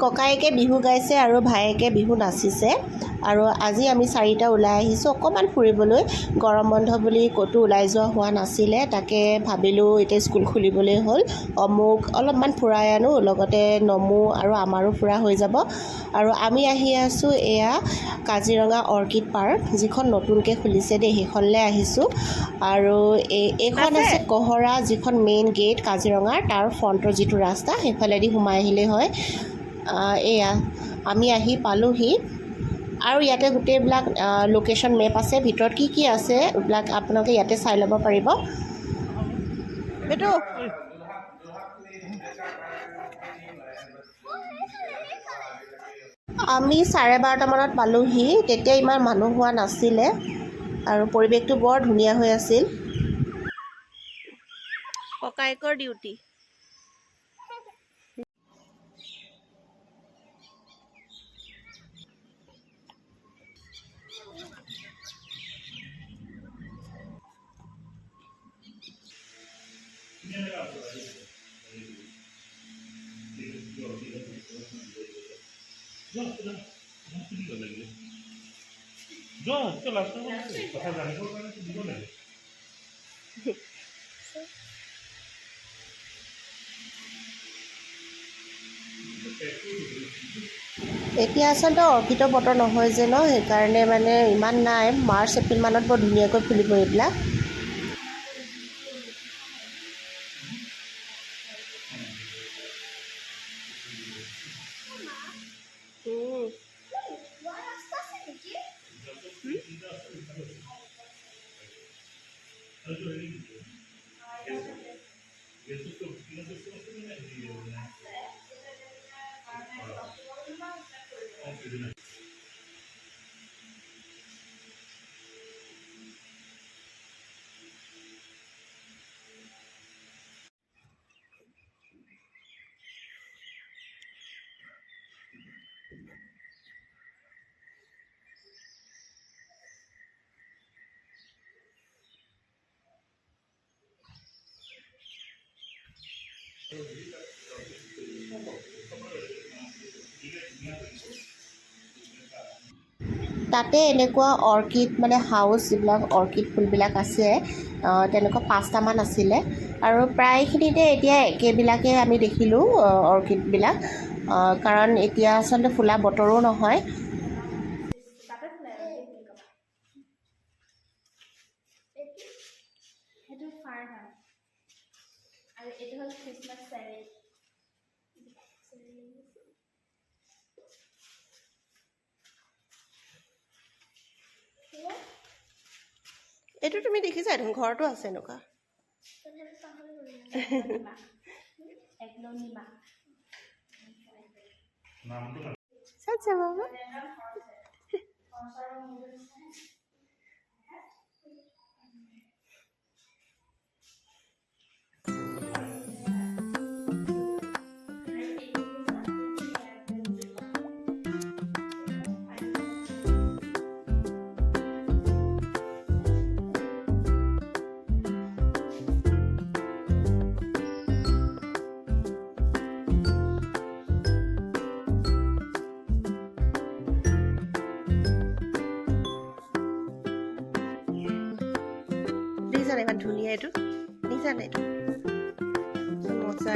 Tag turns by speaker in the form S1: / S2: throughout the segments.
S1: ককায়েকে বিহু গাইছে আৰু ভায়েকে বিহু নাচিছে আৰু আজি আমি চাৰিটা ওলাই আহিছোঁ অকণমান ফুৰিবলৈ। গৰম বন্ধ বুলি ক'তো ওলাই যোৱা হোৱা নাছিলে, তাকে ভাবিলোঁ এতিয়া স্কুল খুলিবলৈ হ'ল, অমুক অলপমান ফুৰাই আনো, লগতে নমু আৰু আমাৰো ফুৰা হৈ যাব। আৰু আমি আহি আছোঁ এয়া কাজিৰঙা অৰ্কিড পাৰ্ক, যিখন নতুনকৈ খুলিছে দেই, সেইখনলৈ আহিছোঁ। আৰু এইখন আছে কহৰা, যিখন মেইন গেট কাজিৰঙাৰ, তাৰ ফ্ৰণ্টৰ যিটো ৰাস্তা সেইফালেদি সোমাই আহিলেই হয়। এয়া আমি আহি পালোহি আৰু ইয়াতে গোটেইবিলাক লোকেশ্যন মেপ আছে, ভিতৰত কি কি আছে এইবিলাক আপোনালোকে ইয়াতে চাই ল'ব পাৰিব। বেটো আমি 12:30 মানত পালোহি, তেতিয়া ইমান মানুহ হোৱা নাছিলে আৰু পৰিৱেশটো বৰ ধুনীয়া হৈ আছিল। ককায়েকৰ ডিউটি। এতিয়া আচলতে অৰ্কিডৰ বতৰ নহয় যে ন, সেইকাৰণে মানে ইমান নাই, মাৰ্চ এপ্ৰিল মানত বৰ ধুনীয়াকৈ ফুলিব এইবিলাক। তাতে এনেকুৱা অৰ্কিড মানে হাউচ, যিবিলাক অৰ্কিড ফুলবিলাক আছে, তেনেকুৱা 5টামান আছিলে আৰু প্ৰায়খিনিতে এতিয়া একেবিলাকে আমি দেখিলোঁ অৰ্কিডবিলাক, কাৰণ এতিয়া আচলতে ফুলা বতৰো নহয়। এইটো তুমি দেখিছা দেখোন, ঘৰতো আছে এনেকুৱা। দেখিছা ইমান ধুনীয়া, এইটো দেখিছা নাই, এইটো মজা।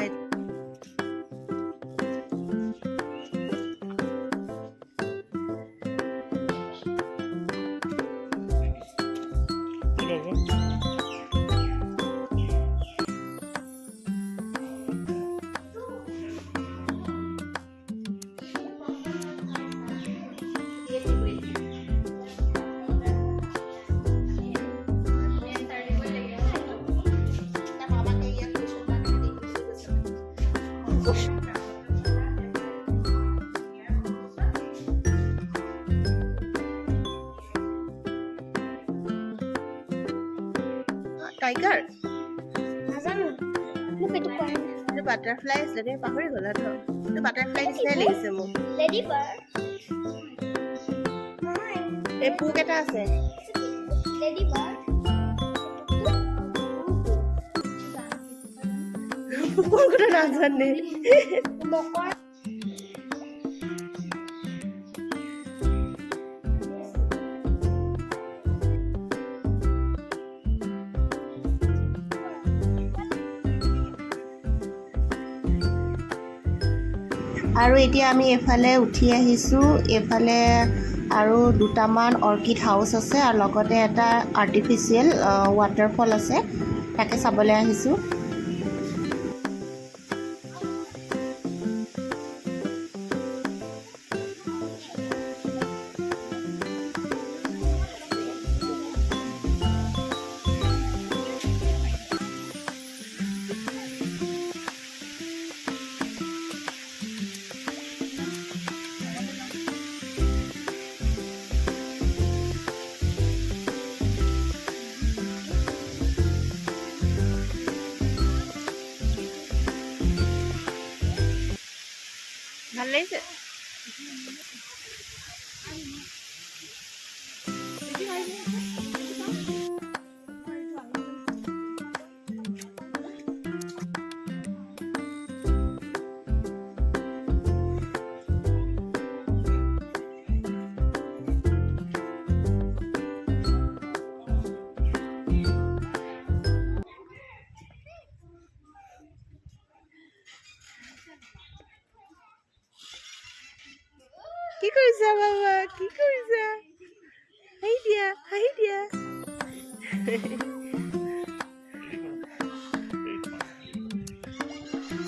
S1: টাইগাৰ নাজানো, মোক এইটো কোৱা নাই। এইটো বাটাৰফ্লাই আছিলে, তুমি পাহৰি গ'লা ন? এইটো বাটাৰফ্লাই নিচিনাই লাগিছে মোক। লেডি বাৰ্ড এই পোক এটা আছে। লেডি বাৰ্ড মোৰ কথা নাজানে আৰু এতিয়া আমি এফালে উঠি আহিছোঁ এফালে আৰু দুটামান অৰ্কিড হাউচ আছে আৰু লগতে এটা আৰ্টিফিচিয়েল ৱাটাৰফল আছে তাকে চাবলৈ আহিছোঁ ভাল লাগিছে কি কৰিছা বাবা কি কৰিছা হাঁহি দিয়া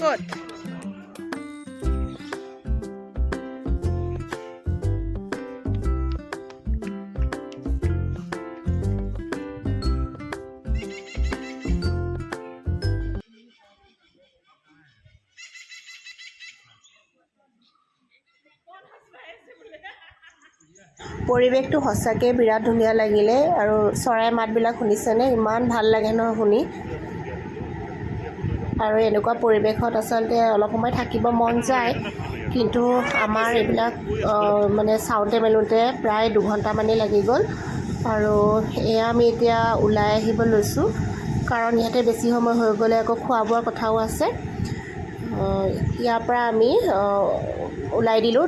S1: ক'ত পৰিৱেশটো সঁচাকৈ বিৰাট ধুনীয়া লাগিলে আৰু চৰাই মাতবিলাক শুনিছেনে ইমান ভাল লাগে ন শুনি আৰু এনেকুৱা পৰিৱেশত আচলতে অলপ সময় থাকিব মন যায় কিন্তু আমাৰ এইবিলাক মানে চাওঁতে মেলোঁতে প্ৰায় 2 ঘণ্টামানেই লাগি গ'ল আৰু এয়া আমি এতিয়া ওলাই আহিব লৈছোঁ কাৰণ ইয়াতে বেছি সময় হৈ গ'লে আকৌ খোৱা বোৱাৰ কথাও আছে ইয়াৰ পৰা আমি ওলাই দিলোঁ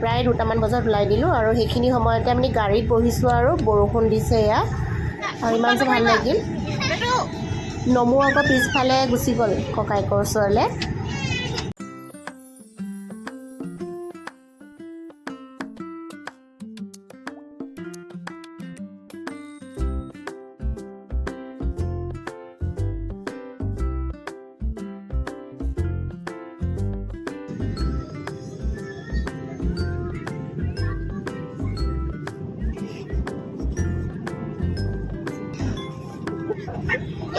S1: প্ৰায় 2টামান বজাত ওলাই দিলোঁ আৰু সেইখিনি সময়তে আমি গাড়ীত বহিছোঁ আৰু বৰষুণ দিছে এয়া আৰু ইমান যে ভাল লাগিল নমু আকৌ পিছফালে গুচি গ'ল ককায়েকৰ ওচৰলৈ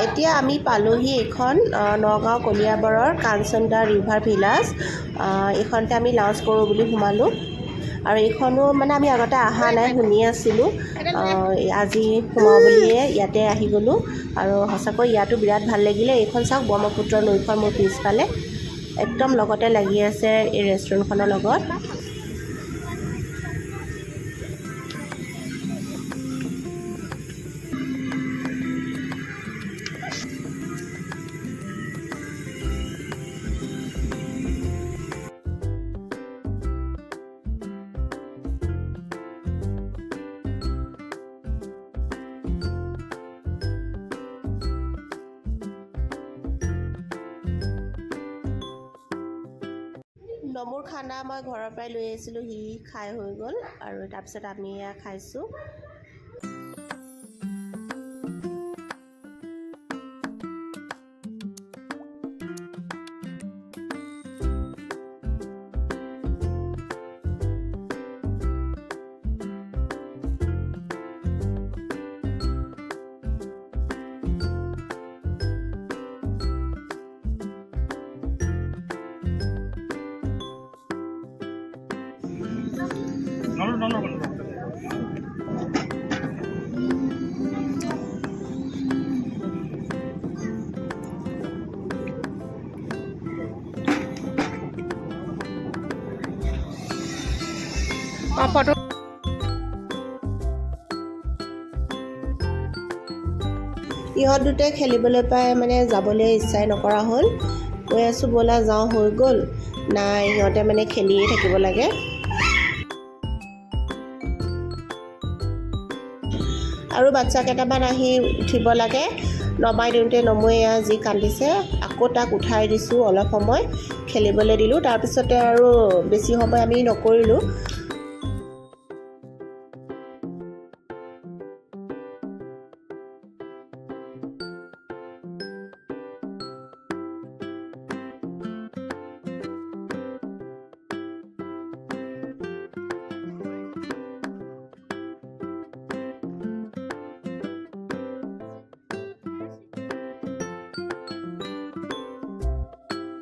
S1: এতিয়া আমি পালোহি এইখন নগাঁও কলিয়াবৰৰ কাঞ্চনদা ৰিভাৰ ভিলাজ এইখনতে আমি লাঞ্চ কৰোঁ বুলি সোমালোঁ আৰু এইখনো মানে আমি আগতে অহা নাই শুনি আছিলোঁ আজি সোমাওঁ বুলিয়ে ইয়াতে আহি গ'লোঁ আৰু সঁচাকৈ ইয়াতো বিৰাট ভাল লাগিলে এইখন চাওক ব্ৰহ্মপুত্ৰ নৈখন মোৰ পিছফালে একদম লগতে লাগি আছে এই ৰেষ্টুৰেণ্টখনৰ লগত নমুৰ খানা মই ঘৰৰ পৰাই লৈ আহিছিলোঁ সি খাই হৈ গ'ল আৰু তাৰপিছত আমি এয়া খাইছোঁ ফটো ইহঁত দুটাই খেলিবলৈ পাই মানে যাবলৈ ইচ্ছাই নকৰা হ'ল কৈ আছোঁ ব'লা যাওঁ, হৈ গ'ল। নাই, সিহঁতে মানে খেলিয়ে থাকিব লাগে। আৰু বাচ্ছা কেইটামান আহি উঠিব লাগে, নমাই দিওঁতে নমোৱে যি কান্দিছে। আকৌ তাক উঠাই দিছোঁ, অলপ সময় খেলিবলৈ দিলোঁ। তাৰপিছতে আৰু বেছি সময় আমি নকৰিলোঁ।